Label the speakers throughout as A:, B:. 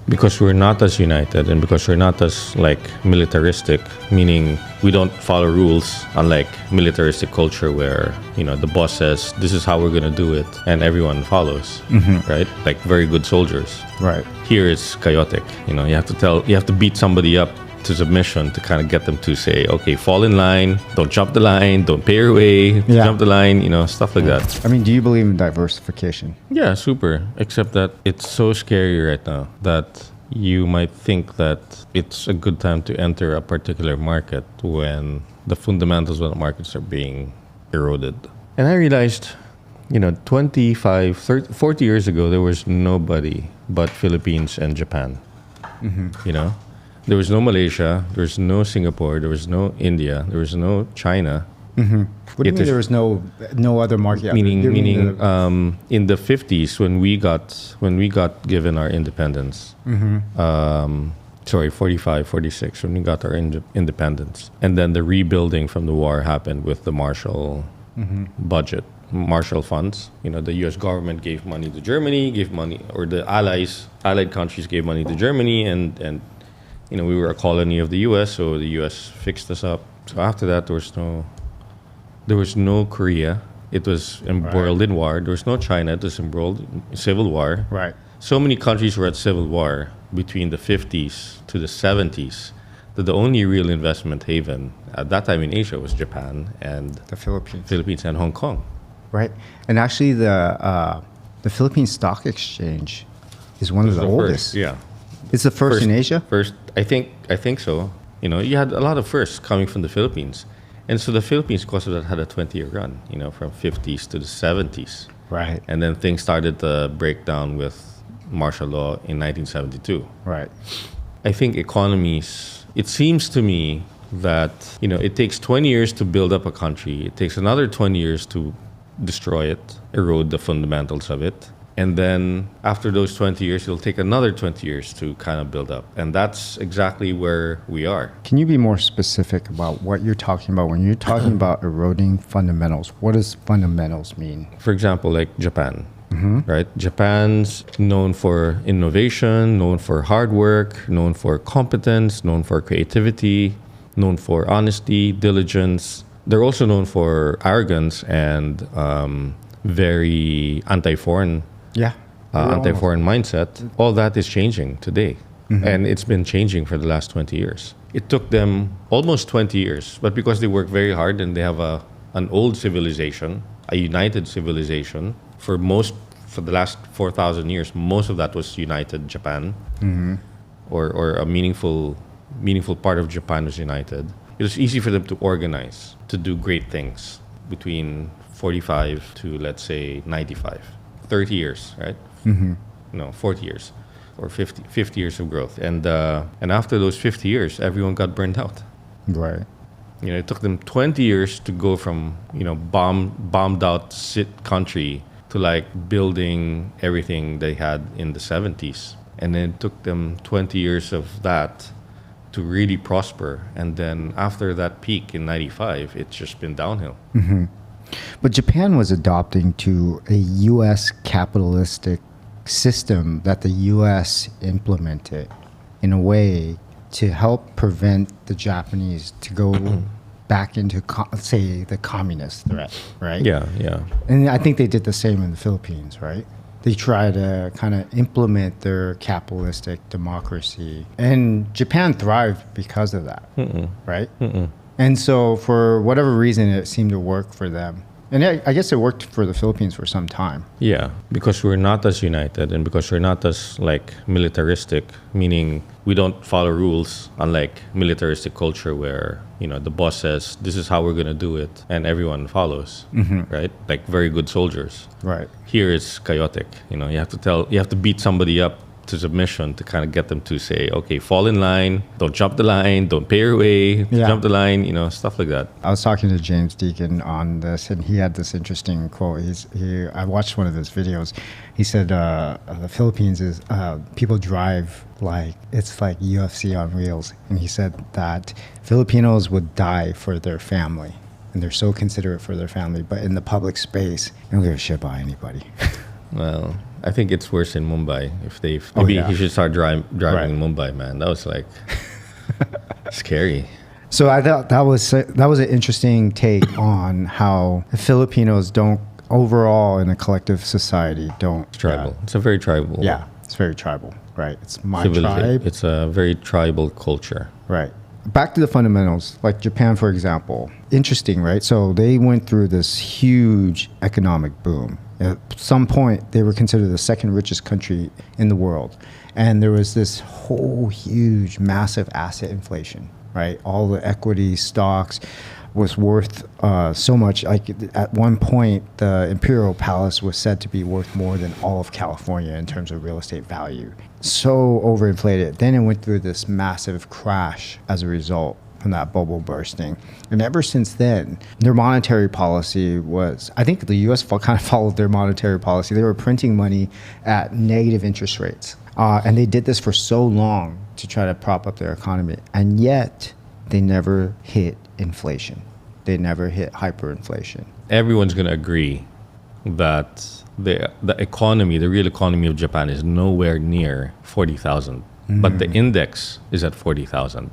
A: Because we're not as united and because we're not as like militaristic, meaning we don't follow rules, unlike militaristic culture where, the boss says, this is how we're going to do it, and everyone follows, right? Like very good soldiers.
B: Right.
A: Here it's chaotic. You have to beat somebody up to submission to kind of get them to say, okay, fall in line, don't jump the line, don't pay your way, jump the line, stuff like that.
B: I mean, do you believe in diversification?
A: Yeah, super. Except that it's so scary right now that you might think that it's a good time to enter a particular market when the fundamentals of the markets are being eroded. And I realized, 25, 30, 40 years ago, there was nobody but Philippines and Japan. There was no Malaysia, there was no Singapore, there was no India, there was no China.
B: What do you mean there was no other market?
A: Meaning, in the 50s when we got given our independence, 45, 46, when we got our independence, and then the rebuilding from the war happened with the Marshall budget, Marshall funds. The U.S. government gave money to Germany, or the allied countries gave money to Germany, and we were a colony of the U.S., so the U.S. fixed us up. So after that, there was no Korea. It was embroiled in war. There was no China. It was embroiled in civil war.
B: Right.
A: So many countries were at civil war between the 50s to the 70s that the only real investment haven at that time in Asia was Japan and
B: the Philippines.
A: Philippines and Hong Kong.
B: Right. And actually, the Philippine Stock Exchange is one of the oldest.
A: First, yeah.
B: It's the first in Asia?
A: First, I think so. You had a lot of firsts coming from the Philippines. And so the Philippines, because of that, had a 20-year run, from 50s to the 70s.
B: Right.
A: And then things started to break down with martial law in 1972.
B: Right.
A: I think Economies, it seems to me that, it takes 20 years to build up a country. It takes another 20 years to destroy it, erode the fundamentals of it. And then after those 20 years, it'll take another 20 years to kind of build up. And that's exactly where we are.
B: Can you be more specific about what you're talking about when you're talking about eroding fundamentals? What does fundamentals mean?
A: For example, like Japan, right? Japan's known for innovation, known for hard work, known for competence, known for creativity, known for honesty, diligence. They're also known for arrogance and very anti-foreign mindset. All that is changing today. And it's been changing for the last 20 years. It took them almost 20 years, but because they work very hard and they have an old civilization, a united civilization, for the last 4,000 years, most of that was united Japan, or a meaningful part of Japan was united. It was easy for them to organize, to do great things between 45 to, let's say, 95. 30 years, right? 40 years or 50 years of growth. And after those 50 years, everyone got burned out.
B: Right.
A: It took them 20 years to go from, bombed out country to like building everything they had in the 70s. And then it took them 20 years of that to really prosper. And then after that peak in 95, it's just been downhill.
B: But Japan was adopting to a U.S. capitalistic system that the U.S. implemented in a way to help prevent the Japanese to go back into, say, the communist threat, right?
A: Yeah.
B: And I think they did the same in the Philippines, right? They try to kind of implement their capitalistic democracy. And Japan thrived because of that, right? And so for whatever reason, it seemed to work for them. And I guess it worked for the Philippines for some time.
A: Yeah, because we're not as united and because we're not as like militaristic, meaning we don't follow rules, unlike militaristic culture where, the boss says, this is how we're going to do it, and everyone follows, right? Like very good soldiers.
B: Right.
A: Here it's chaotic. You have to beat somebody up to submission to kind of get them to say, okay, fall in line, don't jump the line, don't pay your way, jump the line, stuff like that.
B: I was talking to James Deacon on this, and he had this interesting quote. I watched one of his videos. He said the Philippines is, people drive like it's like UFC on wheels. And he said that Filipinos would die for their family, and they're so considerate for their family, but in the public space, they don't give a shit about anybody.
A: Well, I think it's worse in Mumbai. If
B: Oh,
A: maybe
B: yeah.
A: he should start driving
B: Right.
A: in Mumbai, man. That was like scary.
B: So I thought that was an interesting take on how Filipinos don't overall in a collective society don't
A: It's tribal. It's a very tribal
B: yeah, it's very tribal, right? It's my
A: civilization.
B: tribe,
A: It's a very tribal culture.
B: right? Back to the fundamentals, like Japan, for example. Interesting, right? So they went through this huge economic boom. At some point, they were considered the second richest country in the world. And there was this whole huge, massive asset inflation, right? All the equity stocks was worth so much. Like at one point, the Imperial Palace was said to be worth more than all of California in terms of real estate value. So overinflated. Then it went through this massive crash as a result from that bubble bursting. And ever since then, their monetary policy was, I think the US kind of followed their monetary policy. They were printing money at negative interest rates. And they did this for so long to try to prop up their economy. And yet, they never hit inflation. They never hit hyperinflation.
A: Everyone's going to agree that the economy, the real economy of Japan, is nowhere near 40,000. But the index is at 40,000.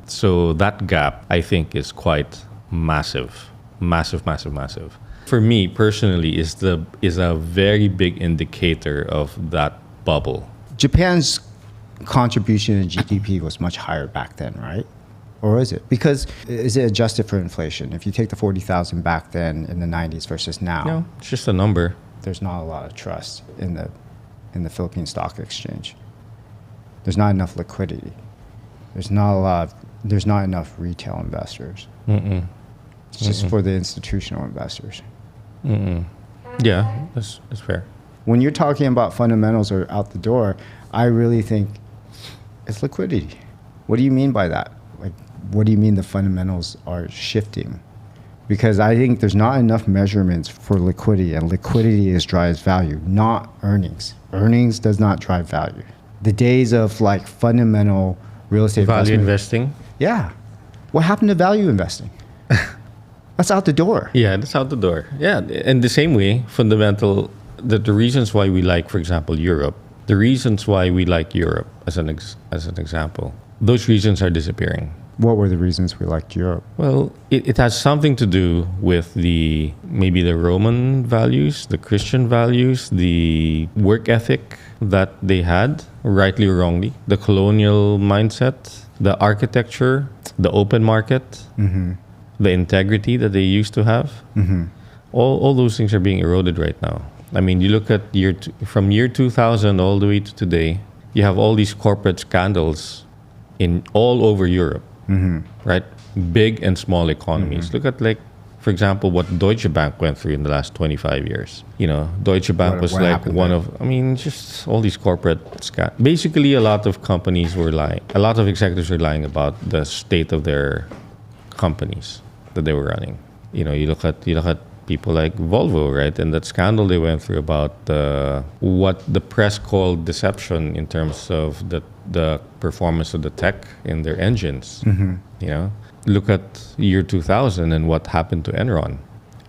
A: So that gap, I think, is quite massive. Massive, massive, massive. For me, personally, is a very big indicator of that bubble.
B: Japan's contribution to GDP was much higher back then, right? Or is it? Because is it adjusted for inflation? If you take the 40,000 back then in the 90s versus now,
A: No, it's just a number.
B: there's not a lot of trust in the Philippine Stock Exchange. There's not enough liquidity. There's not enough retail investors. It's just for the institutional investors.
A: Yeah, that's fair.
B: When you're talking about fundamentals are out the door, I really think it's liquidity. What do you mean by that? Like, what do you mean the fundamentals are shifting? Because I think there's not enough measurements for liquidity, and liquidity drives value, not earnings. Earnings does not drive value. The days of like fundamental real estate
A: Value
B: investment,
A: investing?
B: yeah. What happened to value investing? That's out the door.
A: Yeah, that's out the door. Yeah, in the same way, fundamental, the reasons why we like, for example, Europe, the reasons why we like Europe as an example, those reasons are disappearing.
B: What were the reasons we liked Europe?
A: Well, it has something to do with maybe the Roman values, the Christian values, the work ethic that they had, rightly or wrongly, the colonial mindset, the architecture, the open market, the integrity that they used to have. All those things are being eroded right now. I mean, you look at from year 2000 all the way to today, you have all these corporate scandals in all over Europe, right? Big and small economies. Look at, like, for example, what Deutsche Bank went through in the last 25 years. You know, Deutsche Bank was
B: what
A: like
B: happened
A: one
B: there?
A: of, I mean, just all these corporate basically, a lot of companies were lying. A lot of executives were lying about the state of their companies that they were running. You know, you look at people like Volvo, right? And that scandal they went through about what the press called deception in terms of the performance of the tech in their engines. You know, look at year 2000 and what happened to Enron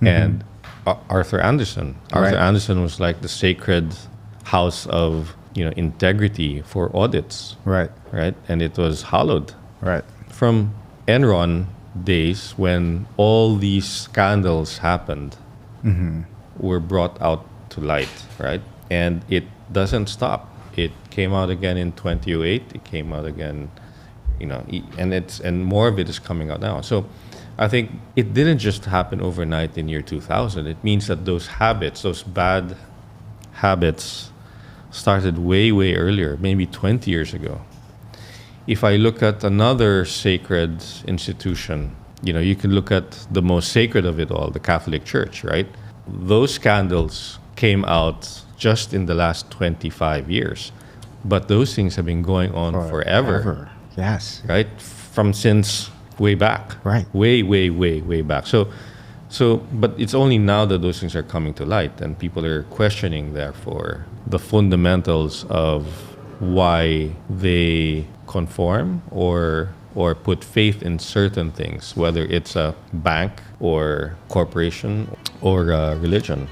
A: and Arthur Andersen. Arthur Andersen was like the sacred house of, you know, integrity for audits,
B: Right.
A: and it was hallowed
B: Right.
A: from Enron days when all these scandals happened were brought out to light, right? And it doesn't stop. It came out again in 2008. It came out again, you know, and more of it is coming out now. So I think it didn't just happen overnight in year 2000. It means that those habits, those bad habits, started way, way earlier, maybe 20 years ago. If I look at another sacred institution, you know, you can look at the most sacred of it all, the Catholic Church, right? Those scandals came out just in the last 25 years. But those things have been going on forever.
B: Yes.
A: Right? From since way back.
B: Right.
A: Way, way, way, way back. So, but it's only now that those things are coming to light and people are questioning, therefore, the fundamentals of why they conform or put faith in certain things, whether it's a bank or corporation or a religion.